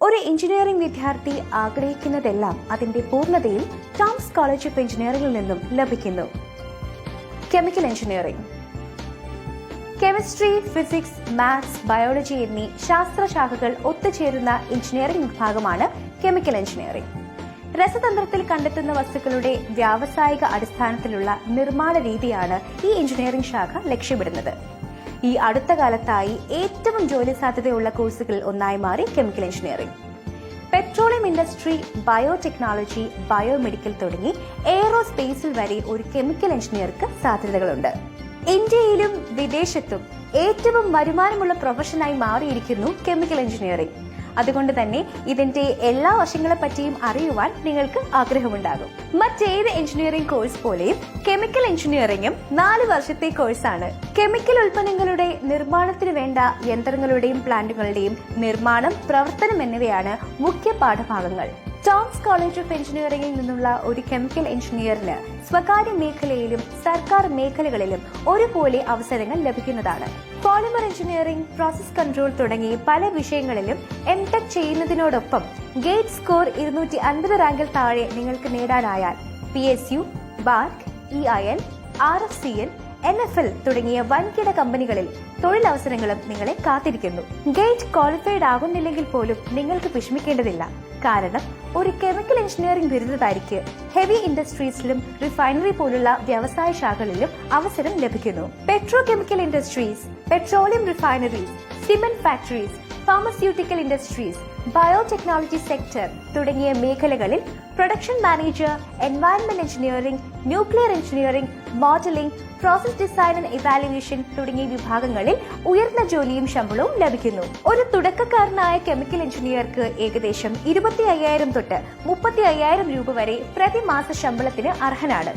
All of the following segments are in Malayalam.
ഒരു എഞ്ചിനീയറിംഗ് വിദ്യാർത്ഥി ആഗ്രഹിക്കുന്നതെല്ലാം അതിന്റെ പൂർണ്ണതയിൽ ടോംസ് കോളേജ് ഓഫ് എഞ്ചിനീയറിംഗിൽ നിന്നും ലഭിക്കുന്നു. Chemical engineering. Chemistry, physics, maths, biology എന്നീ ശാസ്ത്രശാഖകൾ ഒത്തുചേരുന്ന എഞ്ചിനീയറിംഗ് വിഭാഗമാണ് കെമിക്കൽ എഞ്ചിനീയറിംഗ്. രസതന്ത്രത്തിൽ കണ്ടെത്തുന്ന വസ്തുക്കളുടെ വ്യാവസായിക അടിസ്ഥാനത്തിലുള്ള നിർമ്മാണ രീതിയാണ് ഈ എഞ്ചിനീയറിംഗ് ശാഖ ലക്ഷ്യമിടുന്നത്. ഈ അടുത്ത കാലത്തായി ഏറ്റവും ജോലി സാധ്യതയുള്ള കോഴ്സുകളിൽ ഒന്നായി മാറി chemical engineering. Petroleum industry, biotechnology, biomedical തുടങ്ങി എയ്റോസ്പേസിൽ വരെ ഒരു കെമിക്കൽ എഞ്ചിനീയർക്ക് സാധ്യതകളുണ്ട്. ഇന്ത്യയിലും വിദേശത്തും ഏറ്റവും വരുമാനമുള്ള പ്രൊഫഷനായി മാറിയിരിക്കുന്നു കെമിക്കൽ എഞ്ചിനീയറിംഗ്. അതുകൊണ്ട് തന്നെ ഇതിന്റെ എല്ലാ വശങ്ങളെ പറ്റിയും അറിയുവാൻ നിങ്ങൾക്ക് ആഗ്രഹമുണ്ടാകും. മറ്റേത് എഞ്ചിനീയറിംഗ് കോഴ്സ് പോലെയും കെമിക്കൽ എഞ്ചിനീയറിംഗും 4 വർഷത്തെ കോഴ്സാണ്. കെമിക്കൽ ഉൽപ്പന്നങ്ങളുടെ നിർമ്മാണത്തിന് വേണ്ട യന്ത്രങ്ങളുടെയും പ്ലാന്റുകളുടെയും നിർമ്മാണം, പ്രവർത്തനം എന്നിവയാണ് മുഖ്യ പാഠഭാഗങ്ങൾ. ടോംസ് കോളേജ് ഓഫ് എഞ്ചിനീയറിംഗിൽ നിന്നുള്ള ഒരു കെമിക്കൽ എഞ്ചിനീയറിന് സ്വകാര്യ മേഖലയിലും സർക്കാർ മേഖലകളിലും ഒരുപോലെ അവസരങ്ങൾ ലഭിക്കുന്നതാണ്. പോളിമർ എഞ്ചിനീയറിംഗ്, പ്രോസസ് കൺട്രോൾ തുടങ്ങി പല വിഷയങ്ങളിലും എംടെക് ചെയ്യുന്നതിനോടൊപ്പം ഗേറ്റ് സ്കോർ 250 റാങ്കിൽ താഴെ നിങ്ങൾക്ക് നേടാനായാൽ PSU, BARC, EIL, RFCL, NFL തുടങ്ങിയ വൻകിട കമ്പനികളിൽ തൊഴിലവസരങ്ങളും നിങ്ങളെ കാത്തിരിക്കുന്നു. ഗേറ്റ് ക്വാളിഫൈഡ് ആകുന്നില്ലെങ്കിൽ പോലും നിങ്ങൾക്ക് വിഷമിക്കേണ്ടതില്ല. കാരണം ഒരു കെമിക്കൽ എഞ്ചിനീയറിംഗ് ബിരുദധാരിക്ക് ഹെവി ഇൻഡസ്ട്രീസിലും റിഫൈനറി പോലുള്ള വ്യവസായ ശാഖകളിലും അവസരം ലഭിക്കുന്നു. Petro chemical industries, petroleum refineries, cement factories, pharmaceutical industries, biotechnology sector തുടങ്ങിയ മേഖലകളിൽ production manager, environment engineering, nuclear engineering, modelling, process design and evaluation തുടങ്ങിയ വിഭാഗങ്ങളിൽ ഉയർന്ന ജോലിയും ശമ്പളവും ലഭിക്കുന്നു. ഒരു തുടക്കക്കാരനായ കെമിക്കൽ എഞ്ചിനീയർക്ക് ഏകദേശം 25,000 തൊട്ട് 35,000 രൂപ വരെ പ്രതിമാസ ശമ്പളത്തിന് അർഹനാണ്.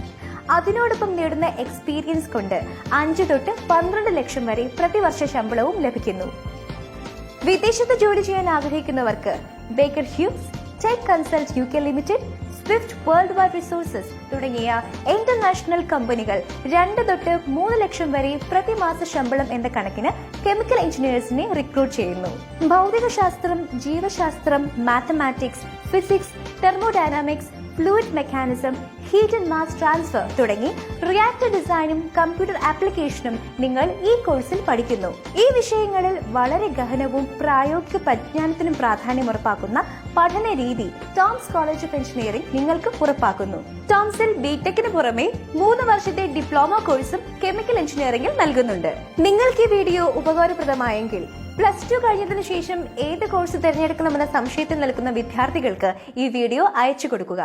അതിനോടൊപ്പം നേടുന്ന എക്സ്പീരിയൻസ് കൊണ്ട് 5 തൊട്ട് 12 ലക്ഷം വരെ പ്രതിവർഷ ശമ്പളവും ലഭിക്കുന്നു. വിദേശത്ത് ജോലി ചെയ്യാൻ ആഗ്രഹിക്കുന്നവർക്ക് Baker Hughes, Tech Consult UK Limited, Swift World Wide Resources തുടങ്ങിയ ഇന്റർനാഷണൽ കമ്പനികൾ 2 തൊട്ട് 3 ലക്ഷം വരെ പ്രതിമാസ ശമ്പളം എന്ന കണക്കിന് കെമിക്കൽ എഞ്ചിനീയേഴ്സിനെ റിക്രൂട്ട് ചെയ്യുന്നു. ഭൗതികശാസ്ത്രം, ജീവശാസ്ത്രം, mathematics, physics, thermodynamics, fluid mechanism, heat and mass transfer തുടങ്ങി റിയാക്ടർ ഡിസൈനും കമ്പ്യൂട്ടർ ആപ്ലിക്കേഷനും നിങ്ങൾ ഈ കോഴ്സിൽ പഠിക്കുന്നു. ഈ വിഷയങ്ങളിൽ വളരെ ഗഹനവും പ്രായോഗിക പരിജ്ഞാനത്തിനും പ്രാധാന്യം ഉറപ്പാക്കുന്ന പഠന രീതി ടോംസ് കോളേജ് ഓഫ് എഞ്ചിനീയറിംഗ് നിങ്ങൾക്ക് ഉറപ്പാക്കുന്നു. ടോംസിൽ ബിടെക്കിന് പുറമെ 3 വർഷത്തെ ഡിപ്ലോമ കോഴ്സും കെമിക്കൽ എഞ്ചിനീയറിംഗിൽ നൽകുന്നുണ്ട്. നിങ്ങൾക്ക് ഈ വീഡിയോ ഉപകാരപ്രദമായെങ്കിൽ +2 കഴിഞ്ഞതിനു ശേഷം ഏത് കോഴ്സ് തിരഞ്ഞെടുക്കണമെന്ന സംശയത്തിൽ നിൽക്കുന്ന വിദ്യാർത്ഥികൾക്ക് ഈ വീഡിയോ അയച്ചു കൊടുക്കുക.